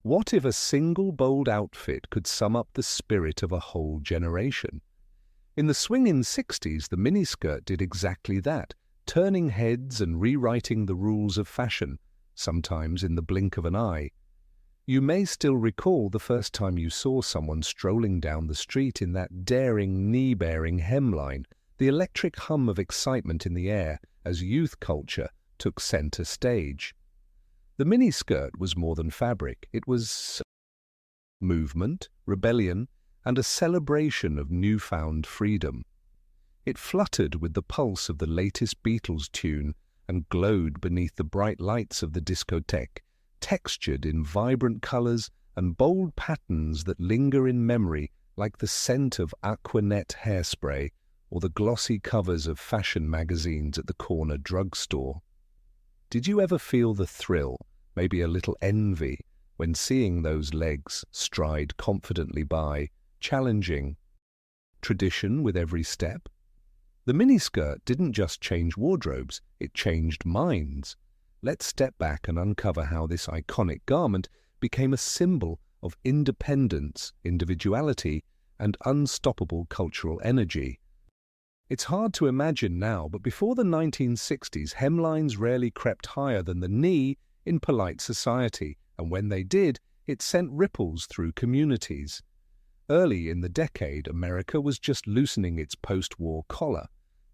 What if a single bold outfit could sum up the spirit of a whole generation? In the swinging 60s, the miniskirt did exactly that, turning heads and rewriting the rules of fashion, sometimes in the blink of an eye. You may still recall the first time you saw someone strolling down the street in that daring, knee-bearing hemline, the electric hum of excitement in the air as youth culture took center stage. The miniskirt was more than fabric. It was movement, rebellion, and a celebration of newfound freedom. It fluttered with the pulse of the latest Beatles tune and glowed beneath the bright lights of the discotheque, textured in vibrant colors and bold patterns that linger in memory like the scent of Aquanet hairspray or the glossy covers of fashion magazines at the corner drugstore. Did you ever feel the thrill, maybe a little envy, when seeing those legs stride confidently by, challenging tradition with every step? The miniskirt didn't just change wardrobes, it changed minds. Let's step back and uncover how this iconic garment became a symbol of independence, individuality, and unstoppable cultural energy. It's hard to imagine now, but before the 1960s, hemlines rarely crept higher than the knee in polite society, and when they did, it sent ripples through communities. Early in the decade, America was just loosening its post-war collar.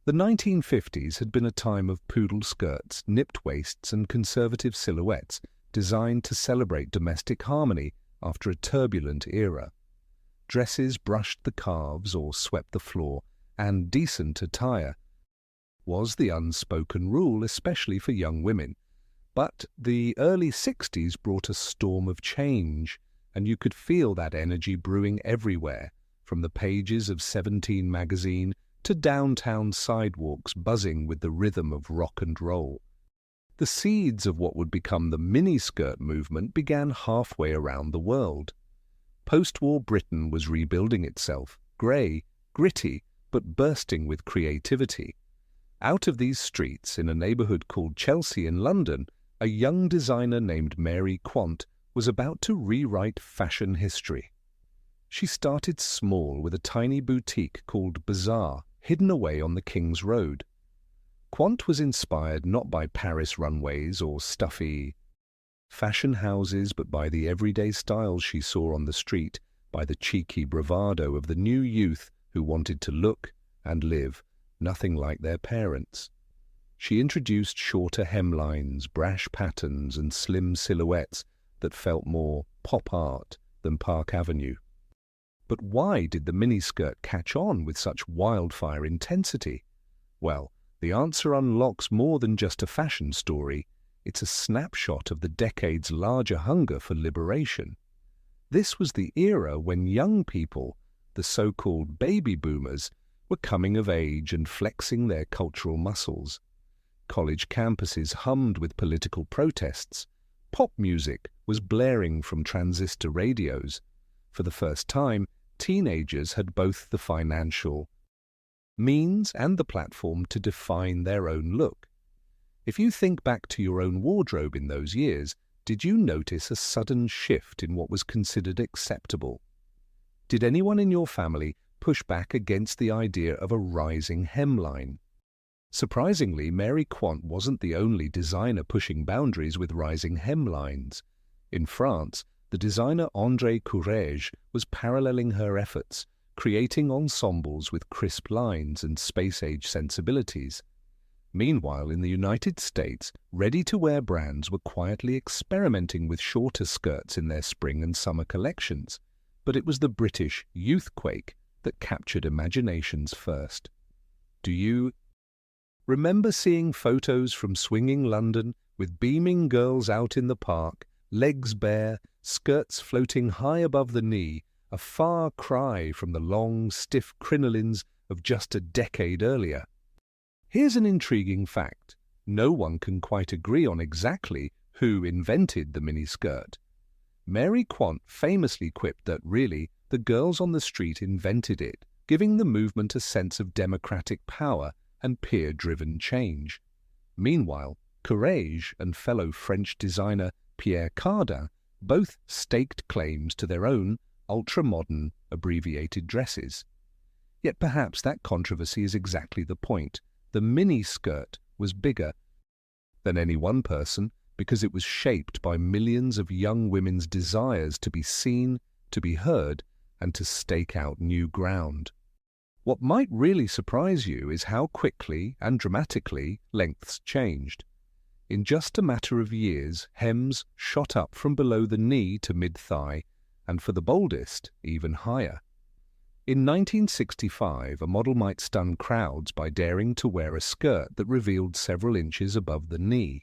The 1950s had been a time of poodle skirts, nipped waists, and conservative silhouettes designed to celebrate domestic harmony after a turbulent era. Dresses brushed the calves or swept the floor, and decent attire was the unspoken rule, especially for young women. But the early 60s brought a storm of change, and you could feel that energy brewing everywhere, from the pages of 17 magazine to downtown sidewalks buzzing with the rhythm of rock and roll. The seeds of what would become the miniskirt movement began halfway around the world. Post-war Britain was rebuilding itself, grey, gritty, but bursting with creativity. Out of these streets, in a neighbourhood called Chelsea in London, a young designer named Mary Quant was about to rewrite fashion history. She started small with a tiny boutique called Bazaar, hidden away on the King's Road. Quant was inspired not by Paris runways or stuffy fashion houses, but by the everyday styles she saw on the street, by the cheeky bravado of the new youth who wanted to look and live nothing like their parents. She introduced shorter hemlines, brash patterns, and slim silhouettes that felt more pop art than Park Avenue. But why did the miniskirt catch on with such wildfire intensity? Well, the answer unlocks more than just a fashion story. It's a snapshot of the decade's larger hunger for liberation. This was the era when young people, the so-called baby boomers, were coming of age and flexing their cultural muscles. College campuses hummed with political protests. Pop music was blaring from transistor radios. For the first time, teenagers had both the financial means and the platform to define their own look. If you think back to your own wardrobe in those years, did you notice a sudden shift in what was considered acceptable? Did anyone in your family push back against the idea of a rising hemline? Surprisingly, Mary Quant wasn't the only designer pushing boundaries with rising hemlines. In France, the designer André Courrèges was paralleling her efforts, creating ensembles with crisp lines and space-age sensibilities. Meanwhile, in the United States, ready-to-wear brands were quietly experimenting with shorter skirts in their spring and summer collections. But it was the British youthquake that captured imaginations first. Do you remember seeing photos from swinging London with beaming girls out in the park, legs bare, skirts floating high above the knee, a far cry from the long, stiff crinolines of just a decade earlier? Here's an intriguing fact. No one can quite agree on exactly who invented the miniskirt. Mary Quant famously quipped that really, the girls on the street invented it, giving the movement a sense of democratic power and peer-driven change. Meanwhile, Courrèges and fellow French designer Pierre Cardin Both staked claims to their own ultra-modern, abbreviated dresses. Yet perhaps that controversy is exactly the point. The miniskirt was bigger than any one person because it was shaped by millions of young women's desires to be seen, to be heard, and to stake out new ground. What might really surprise you is how quickly and dramatically lengths changed. In just a matter of years, hems shot up from below the knee to mid-thigh, and for the boldest, even higher. In 1965, a model might stun crowds by daring to wear a skirt that revealed several inches above the knee.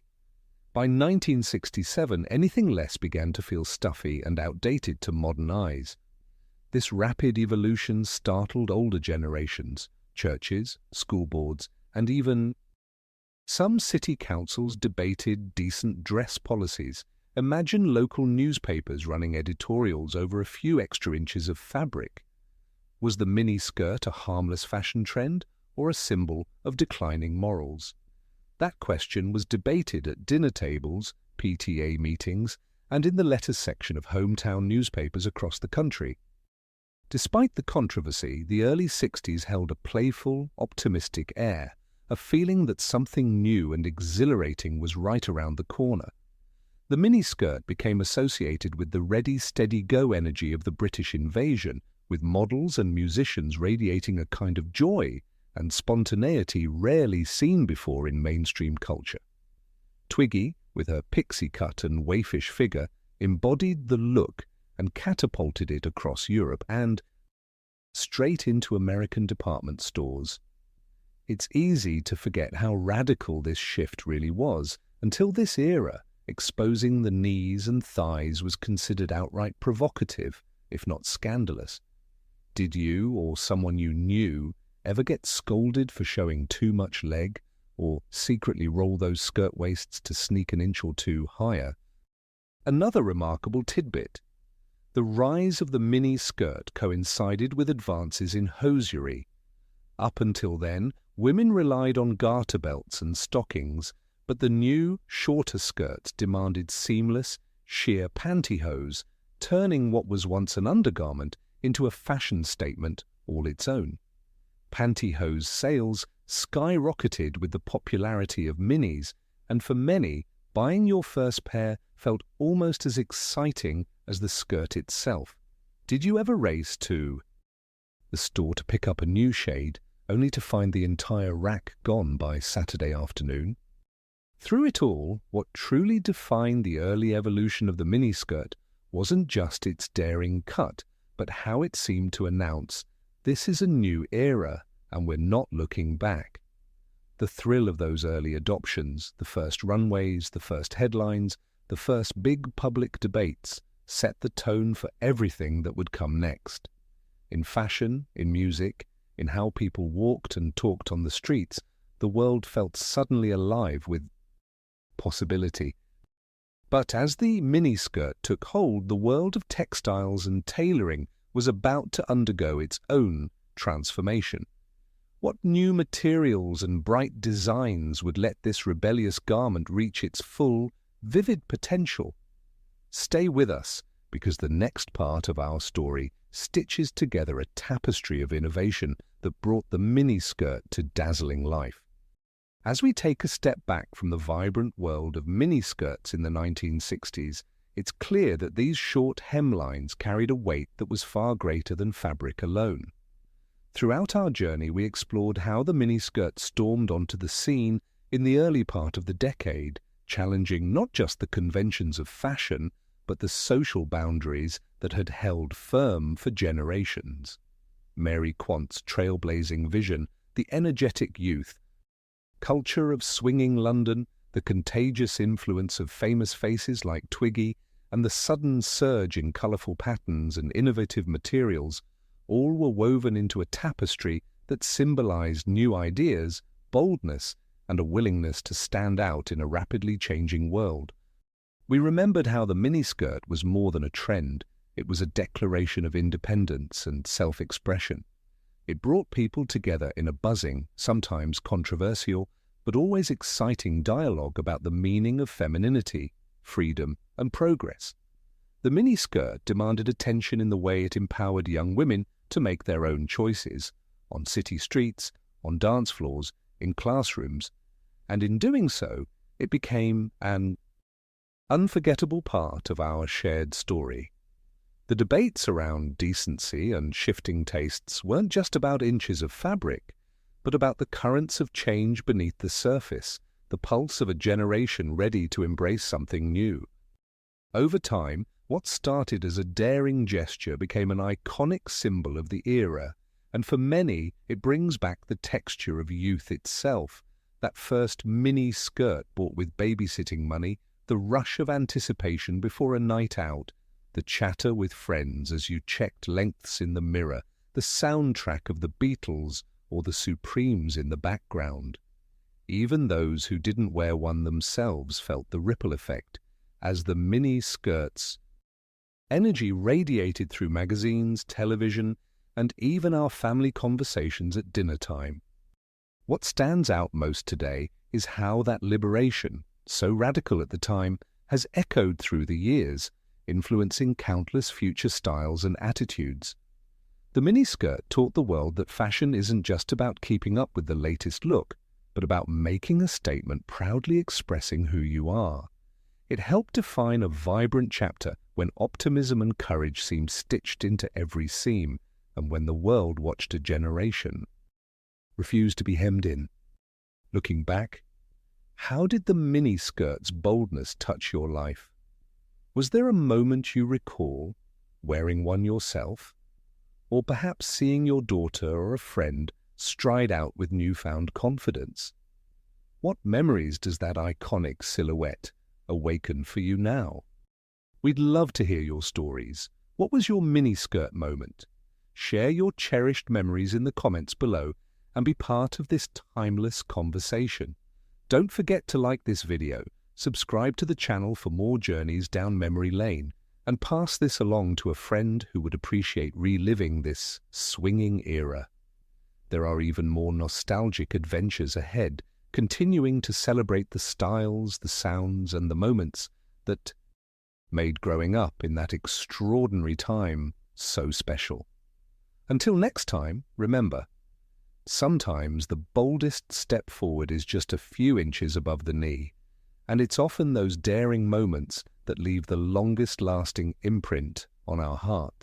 By 1967, anything less began to feel stuffy and outdated to modern eyes. This rapid evolution startled older generations, churches, school boards, and even some city councils debated decent dress policies. Imagine local newspapers running editorials over a few extra inches of fabric. Was the miniskirt a harmless fashion trend or a symbol of declining morals? That question was debated at dinner tables, PTA meetings, and in the letters section of hometown newspapers across the country. Despite the controversy, the early 60s held a playful, optimistic air, a feeling that something new and exhilarating was right around the corner. The miniskirt became associated with the ready, steady-go energy of the British invasion, with models and musicians radiating a kind of joy and spontaneity rarely seen before in mainstream culture. Twiggy, with her pixie cut and waifish figure, embodied the look and catapulted it across Europe and straight into American department stores. It's easy to forget how radical this shift really was. Until this era, exposing the knees and thighs was considered outright provocative, if not scandalous. Did you, or someone you knew, ever get scolded for showing too much leg, or secretly roll those skirt waists to sneak an inch or two higher? Another remarkable tidbit. The rise of the mini skirt coincided with advances in hosiery. Up until then, women relied on garter belts and stockings, but the new, shorter skirts demanded seamless, sheer pantyhose, turning what was once an undergarment into a fashion statement all its own. Pantyhose sales skyrocketed with the popularity of minis, and for many, buying your first pair felt almost as exciting as the skirt itself. Did you ever race to the store to pick up a new shade, only to find the entire rack gone by Saturday afternoon? Through it all, what truly defined the early evolution of the miniskirt wasn't just its daring cut, but how it seemed to announce, this is a new era, and we're not looking back. The thrill of those early adoptions, the first runways, the first headlines, the first big public debates, set the tone for everything that would come next. In fashion, in music, in how people walked and talked on the streets, the world felt suddenly alive with possibility. But as the miniskirt took hold, the world of textiles and tailoring was about to undergo its own transformation. What new materials and bright designs would let this rebellious garment reach its full, vivid potential? Stay with us, because the next part of our story stitches together a tapestry of innovation that brought the miniskirt to dazzling life. As we take a step back from the vibrant world of miniskirts in the 1960s, it's clear that these short hemlines carried a weight that was far greater than fabric alone. Throughout our journey, we explored how the miniskirt stormed onto the scene in the early part of the decade, challenging not just the conventions of fashion, but the social boundaries that had held firm for generations. Mary Quant's trailblazing vision, the energetic youth, culture of swinging London, the contagious influence of famous faces like Twiggy, and the sudden surge in colourful patterns and innovative materials, all were woven into a tapestry that symbolized new ideas, boldness, and a willingness to stand out in a rapidly changing world. We remembered how the miniskirt was more than a trend. It was a declaration of independence and self-expression. It brought people together in a buzzing, sometimes controversial, but always exciting dialogue about the meaning of femininity, freedom, and progress. The miniskirt demanded attention in the way it empowered young women to make their own choices, on city streets, on dance floors, in classrooms, and in doing so, it became an unforgettable part of our shared story. The debates around decency and shifting tastes weren't just about inches of fabric, but about the currents of change beneath the surface, the pulse of a generation ready to embrace something new. Over time, what started as a daring gesture became an iconic symbol of the era, and for many, it brings back the texture of youth itself, that first mini skirt bought with babysitting money, the rush of anticipation before a night out, the chatter with friends as you checked lengths in the mirror, the soundtrack of the Beatles or the Supremes in the background. Even those who didn't wear one themselves felt the ripple effect, as the mini skirts' energy radiated through magazines, television, and even our family conversations at dinner time. What stands out most today is how that liberation, so radical at the time, has echoed through the years, influencing countless future styles and attitudes. The miniskirt taught the world that fashion isn't just about keeping up with the latest look, but about making a statement proudly expressing who you are. It helped define a vibrant chapter when optimism and courage seemed stitched into every seam, and when the world watched a generation refuse to be hemmed in. Looking back, how did the miniskirt's boldness touch your life? Was there a moment you recall, wearing one yourself? Or perhaps seeing your daughter or a friend stride out with newfound confidence? What memories does that iconic silhouette awaken for you now? We'd love to hear your stories. What was your miniskirt moment? Share your cherished memories in the comments below and be part of this timeless conversation. Don't forget to like this video, subscribe to the channel for more journeys down memory lane, and pass this along to a friend who would appreciate reliving this swinging era. There are even more nostalgic adventures ahead, continuing to celebrate the styles, the sounds, and the moments that made growing up in that extraordinary time so special. Until next time, remember, sometimes the boldest step forward is just a few inches above the knee, and it's often those daring moments that leave the longest-lasting imprint on our hearts.